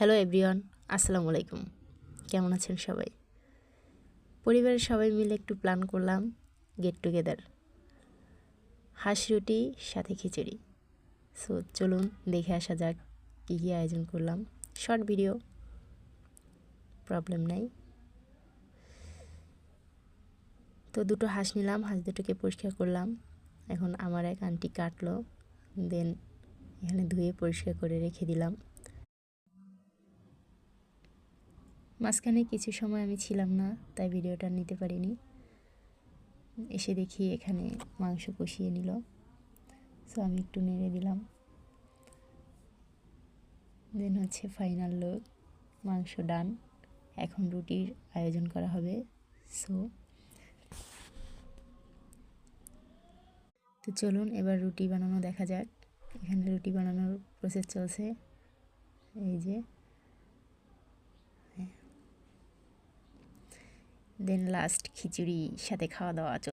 Hello everyone, আসসালামু আলাইকুম। কেমন আছেন সবাই? পরিবারের সবাই মিলে একটু প্ল্যান করলাম গেট টুগেদার, হাঁস রুটি সাথে খিচুড়ি। সো চলুন দেখে আসা যাক কী কী আয়োজন করলাম। শর্ট ভিডিও, প্রবলেম নাই। তো দুটো হাঁস নিলাম, হাঁস দুটোকে পরিষ্কার করলাম। এখন আমার এক আন্টি কাটলো, দেন এখানে ধুয়ে পরিষ্কার করে রেখে দিলাম। মাঝখানে কিছু সময় আমি ছিলাম না, তাই ভিডিওটা নিতে পারিনি। এসে দেখি এখানে মাংস কষিয়ে নিল, সো আমি একটু নেড়ে দিলাম। দেন হচ্ছে ফাইনাল লুক, মাংস ডান। এখন রুটির আয়োজন করা হবে। তো চলুন এবার রুটি বানানো দেখা যাক। এখানে রুটি বানানোর প্রসেস চলছে, এই যে। দেন লাস্ট খিচুড়ি সাথে খাওয়া দাওয়া